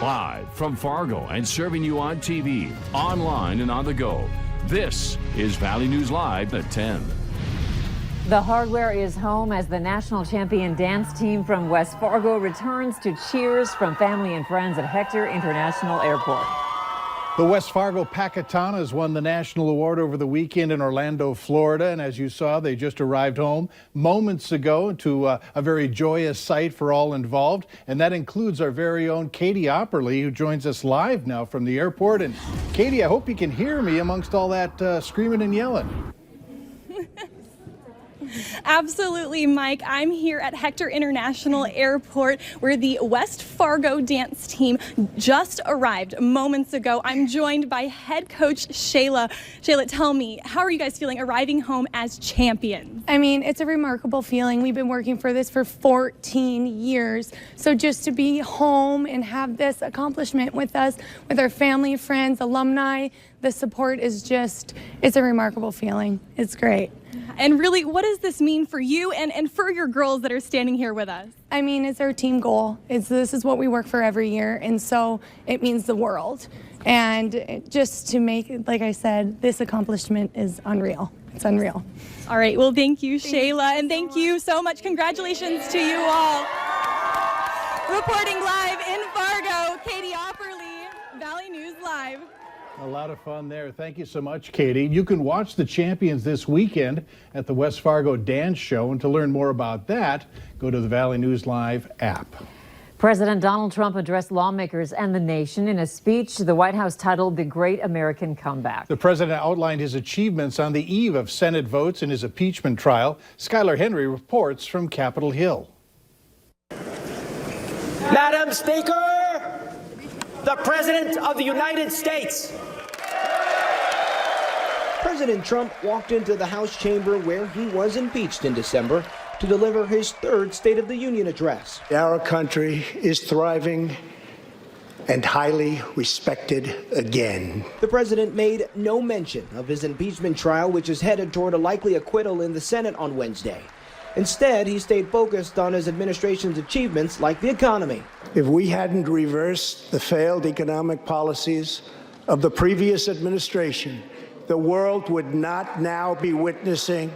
Live from Fargo and serving you on TV, online, and on the go. This is Valley News Live at 10. The hardware is home as the national champion dance team from West Fargo returns to cheers from family and friends at Hector International Airport. The West Fargo Pacatanas won the national award over the weekend in Orlando, Florida. And as you saw, they just arrived home moments ago to a very joyous sight for all involved. And that includes our very own Katie Opperly, who joins us live now from the airport. And Katie, I hope you can hear me amongst all that screaming and yelling. Absolutely, Mike. I'm here at Hector International Airport where the West Fargo dance team just arrived moments ago. I'm joined by head coach Shayla. Shayla, tell me, how are you guys feeling arriving home as champions? I mean, it's a remarkable feeling. We've been working for this for 14 years. So just to be home and have this accomplishment with us, with our family, friends, alumni, the support is just, it's a remarkable feeling. It's great. And really, what does this mean for you and for your girls that are standing here with us? I mean, it's our team goal. This is what we work for every year, and so it means the world. And just to make, like I said, this accomplishment is unreal. It's unreal. All right, well, thank you, Shayla, and thank you so much. Congratulations to you all. Reporting live in Fargo, Katie Opperly, Valley News Live. A lot of fun there. Thank you so much, Katie. You can watch the champions this weekend at the West Fargo Dance Show. And to learn more about that, go to the Valley News Live app. President Donald Trump addressed lawmakers and the nation in a speech the White House titled The Great American Comeback. The president outlined his achievements on the eve of Senate votes in his impeachment trial. Skylar Henry reports from Capitol Hill. Madam Speaker, the President of the United States. President Trump walked into the House chamber where he was impeached in December to deliver his third State of the Union address. Our country is thriving and highly respected again. The president made no mention of his impeachment trial, which is headed toward a likely acquittal in the Senate on Wednesday. Instead, he stayed focused on his administration's achievements like the economy. If we hadn't reversed the failed economic policies of the previous administration, the world would not now be witnessing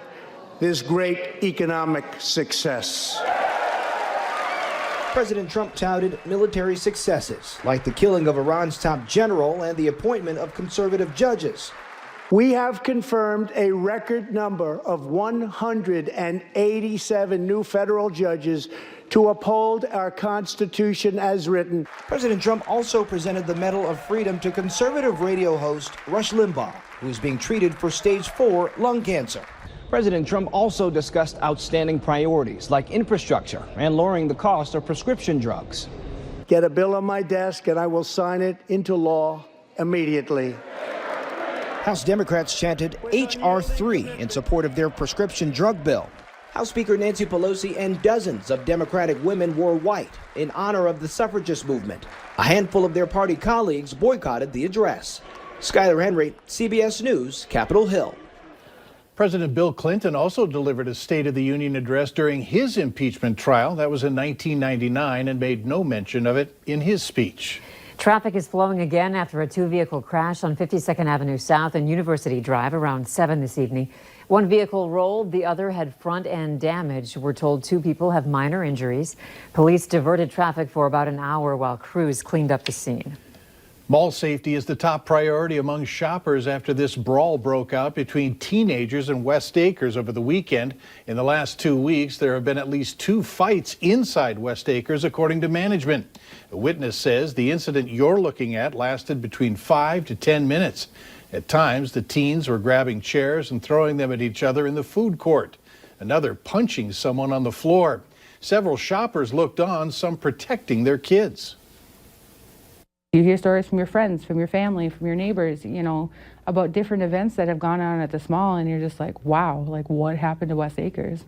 this great economic success. President Trump touted military successes, like the killing of Iran's top general and the appointment of conservative judges. We have confirmed a record number of 187 new federal judges to uphold our Constitution as written. President Trump also presented the Medal of Freedom to conservative radio host Rush Limbaugh, who is being treated for stage 4 lung cancer. President Trump also discussed outstanding priorities like infrastructure and lowering the cost of prescription drugs. Get a bill on my desk and I will sign it into law immediately. House Democrats chanted H.R. 3 in support of their prescription drug bill. House Speaker Nancy Pelosi and dozens of Democratic women wore white in honor of the suffragist movement. A handful of their party colleagues boycotted the address. Skylar Henry, CBS News, Capitol Hill. President Bill Clinton also delivered a State of the Union address during his impeachment trial. That was in 1999 and made no mention of it in his speech. Traffic is flowing again after a two-vehicle crash on 52nd Avenue South and University Drive around 7 this evening. One vehicle rolled, the other had front-end damage. We're told 2 people have minor injuries. Police diverted traffic for about an hour while crews cleaned up the scene. Mall safety is the top priority among shoppers after this brawl broke out between teenagers in West Acres over the weekend. In the last 2 weeks, there have been at least 2 fights inside West Acres, according to management. A witness says the incident you're looking at lasted between 5 to 10 minutes. At times, the teens were grabbing chairs and throwing them at each other in the food court. Another punching someone on the floor. Several shoppers looked on, some protecting their kids. You hear stories from your friends, from your family, from your neighbors, you know, about different events that have gone on at this mall, and you're just like, wow, like what happened to West Acres?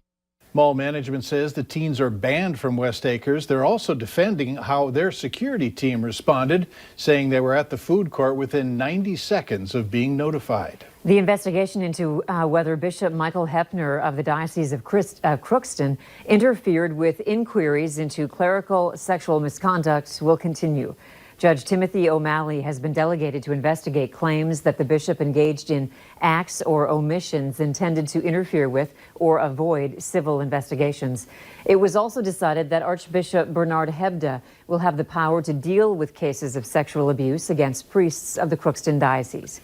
Mall management says the teens are banned from West Acres. They're also defending how their security team responded, saying they were at the food court within 90 seconds of being notified. The investigation into whether Bishop Michael Hepner of the Diocese of Crookston interfered with inquiries into clerical sexual misconduct will continue. Judge Timothy O'Malley has been delegated to investigate claims that the bishop engaged in acts or omissions intended to interfere with or avoid civil investigations. It was also decided that Archbishop Bernard Hebda will have the power to deal with cases of sexual abuse against priests of the Crookston Diocese.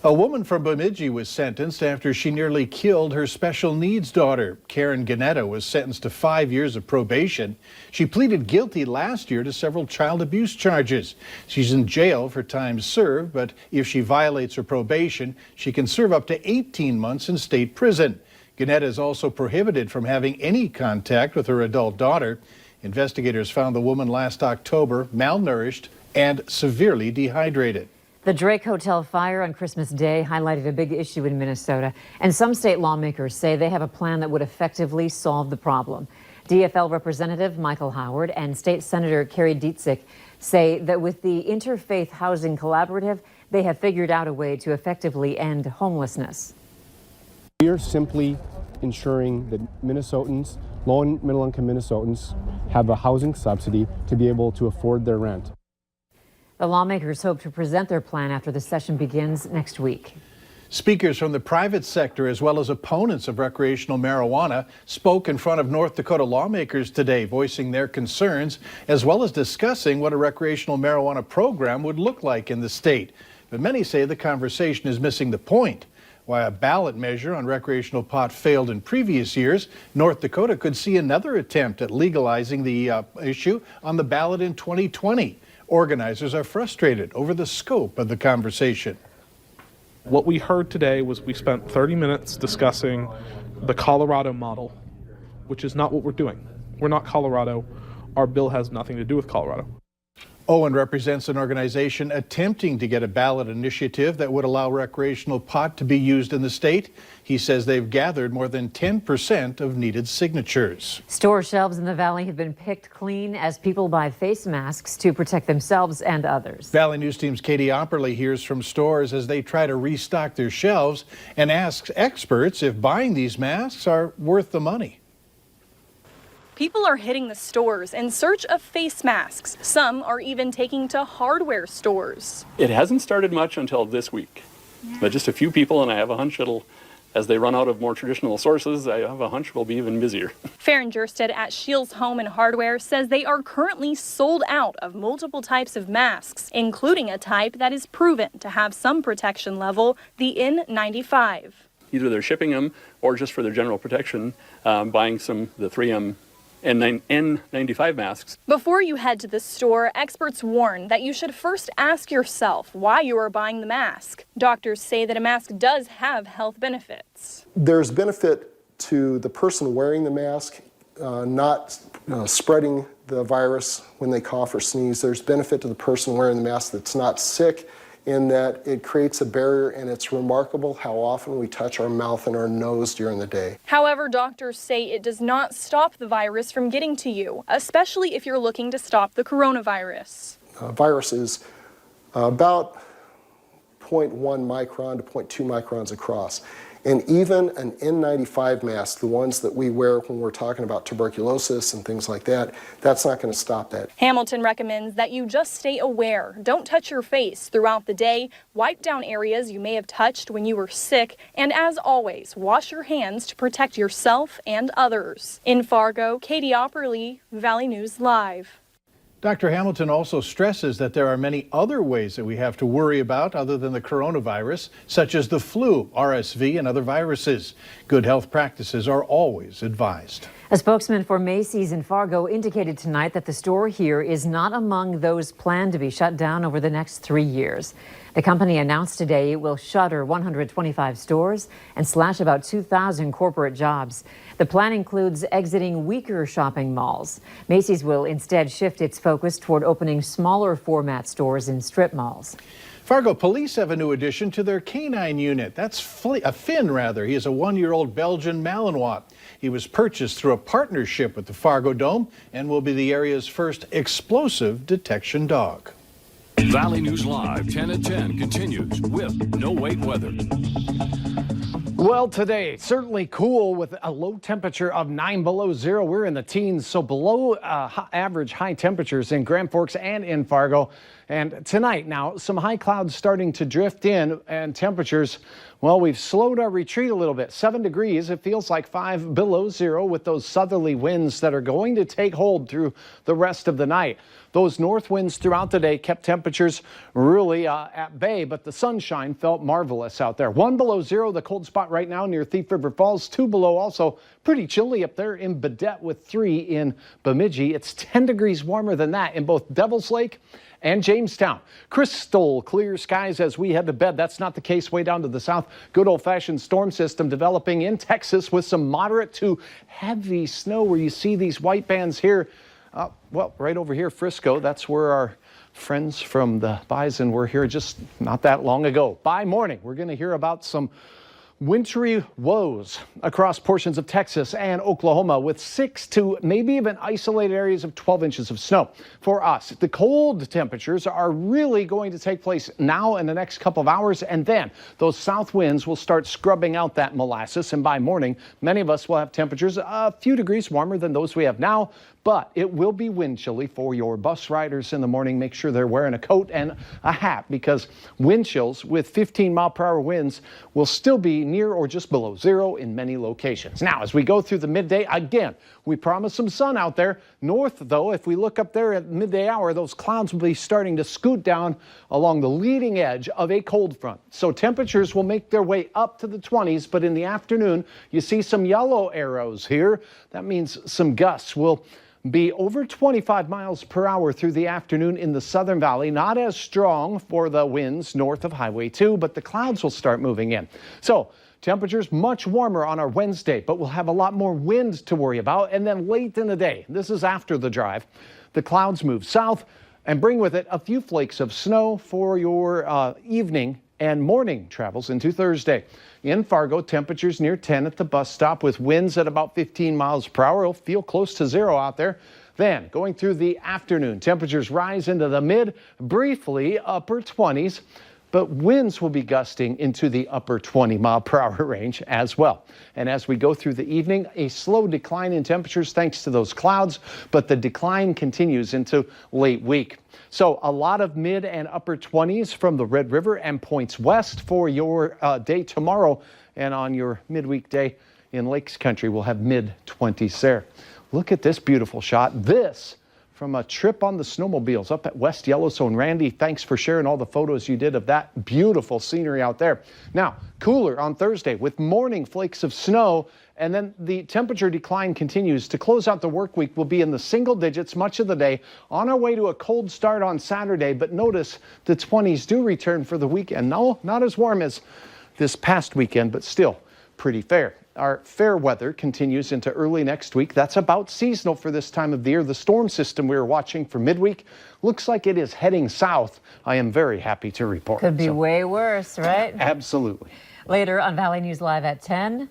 A woman from Bemidji was sentenced after she nearly killed her special needs daughter. Karen Ganetta was sentenced to 5 years of probation. She pleaded guilty last year to several child abuse charges. She's in jail for time served, but if she violates her probation, she can serve up to 18 months in state prison. Ganetta is also prohibited from having any contact with her adult daughter. Investigators found the woman last October malnourished and severely dehydrated. The Drake Hotel fire on Christmas Day highlighted a big issue in Minnesota, and some state lawmakers say they have a plan that would effectively solve the problem. DFL Representative Michael Howard and State Senator Carrie Dietzick say that with the Interfaith Housing Collaborative, they have figured out a way to effectively end homelessness. We are simply ensuring that Minnesotans, low and middle income Minnesotans, have a housing subsidy to be able to afford their rent. The lawmakers hope to present their plan after the session begins next week. Speakers from the private sector, as well as opponents of recreational marijuana, spoke in front of North Dakota lawmakers today, voicing their concerns, as well as discussing what a recreational marijuana program would look like in the state. But many say the conversation is missing the point. While a ballot measure on recreational pot failed in previous years, North Dakota could see another attempt at legalizing the issue on the ballot in 2020. Organizers are frustrated over the scope of the conversation. What we heard today was we spent 30 minutes discussing the Colorado model, which is not what we're doing. We're not Colorado. Our bill has nothing to do with Colorado. Owen represents an organization attempting to get a ballot initiative that would allow recreational pot to be used in the state. He says they've gathered more than 10% of needed signatures. Store shelves in the valley have been picked clean as people buy face masks to protect themselves and others. Valley News Team's Katie Opperly hears from stores as they try to restock their shelves and asks experts if buying these masks are worth the money. People are hitting the stores in search of face masks. Some are even taking to hardware stores. It hasn't started much until this week, but just a few people, and I have a hunch as they run out of more traditional sources, I have a hunch we'll be even busier. Farron Jursted at Shields Home and Hardware says they are currently sold out of multiple types of masks, including a type that is proven to have some protection level, the N95. Either they're shipping them or just for their general protection, buying the 3M N95 masks. Before you head to the store, experts warn that you should first ask yourself why you are buying the mask. Doctors say that a mask does have health benefits. There's benefit to the person wearing the mask, not spreading the virus when they cough or sneeze. There's benefit to the person wearing the mask that's not sick, in that it creates a barrier, and it's remarkable how often we touch our mouth and our nose during the day. However, doctors say it does not stop the virus from getting to you, especially if you're looking to stop the coronavirus. Virus is about 0.1 micron to 0.2 microns across. And even an N95 mask, the ones that we wear when we're talking about tuberculosis and things like that, that's not going to stop that. Hamilton recommends that you just stay aware. Don't touch your face throughout the day. Wipe down areas you may have touched when you were sick. And as always, wash your hands to protect yourself and others. In Fargo, Katie Opperly, Valley News Live. Dr. Hamilton also stresses that there are many other ways that we have to worry about other than the coronavirus, such as the flu, RSV, and other viruses. Good health practices are always advised. A spokesman for Macy's in Fargo indicated tonight that the store here is not among those planned to be shut down over the next 3 years. The company announced today it will shutter 125 stores and slash about 2,000 corporate jobs. The plan includes exiting weaker shopping malls. Macy's will instead shift its focus toward opening smaller format stores in strip malls. Fargo police have a new addition to their canine unit. That's Finn, He is a 1-year-old Belgian Malinois. He was purchased through a partnership with the Fargo Dome and will be the area's first explosive detection dog. Valley News Live 10 at 10 continues with no wait weather. Well, today, certainly cool with a low temperature of 9 below zero. We're in the teens, so below average high temperatures in Grand Forks and in Fargo. And tonight, now, some high clouds starting to drift in, and temperatures, well, we've slowed our retreat a little bit. 7 degrees, it feels like 5 below zero with those southerly winds that are going to take hold through the rest of the night. Those north winds throughout the day kept temperatures really at bay, but the sunshine felt marvelous out there. 1 below zero, the cold spot right now near Thief River Falls. 2 below, also pretty chilly up there in Badette with 3 in Bemidji. It's 10 degrees warmer than that in both Devil's Lake and Jamestown. Crystal clear skies as we head to bed. That's not the case way down to the south. Good old-fashioned storm system developing in Texas with some moderate to heavy snow where you see these white bands here. Well, right over here, Frisco, that's where our friends from the Bison were here just not that long ago. By morning, we're going to hear about some wintry woes across portions of Texas and Oklahoma with 6 to maybe even isolated areas of 12 inches of snow. For us, the cold temperatures are really going to take place now in the next couple of hours, and then those south winds will start scrubbing out that molasses, and by morning, many of us will have temperatures a few degrees warmer than those we have now. But it will be wind chilly for your bus riders in the morning. Make sure they're wearing a coat and a hat because wind chills with 15-mile-per-hour winds will still be near or just below zero in many locations. Now, as we go through the midday, again, we promise some sun out there. North, though, if we look up there at midday hour, those clouds will be starting to scoot down along the leading edge of a cold front. So temperatures will make their way up to the 20s, but in the afternoon, you see some yellow arrows here. That means some gusts will be over 25 miles per hour through the afternoon in the Southern Valley. Not as strong for the winds north of Highway 2, but the clouds will start moving in. So temperatures much warmer on our Wednesday, but we'll have a lot more wind to worry about. And then late in the day, this is after the drive, the clouds move south and bring with it a few flakes of snow for your evening and morning travels into Thursday. In Fargo, temperatures near 10 at the bus stop with winds at about 15 miles per hour. It'll feel close to zero out there. Then going through the afternoon, temperatures rise into the mid, briefly upper 20s, but winds will be gusting into the upper 20-mile-per-hour range as well. And as we go through the evening, a slow decline in temperatures thanks to those clouds, but the decline continues into late week. So a lot of mid and upper 20s from the Red River and points west for your day tomorrow. And on your midweek day in Lakes Country, we'll have mid 20s there. Look at this beautiful shot. This from a trip on the snowmobiles up at West Yellowstone. Randy, thanks for sharing all the photos you did of that beautiful scenery out there. Now, cooler on Thursday with morning flakes of snow, and then the temperature decline continues. To close out the work week, we'll be in the single digits much of the day. On our way to a cold start on Saturday, but notice the 20s do return for the weekend. No, not as warm as this past weekend, but still pretty fair. Our fair weather continues into early next week. That's about seasonal for this time of the year. The storm system we were watching for midweek looks like it is heading south. I am very happy to report. Could be way worse, right? Absolutely. Later on Valley News Live at 10,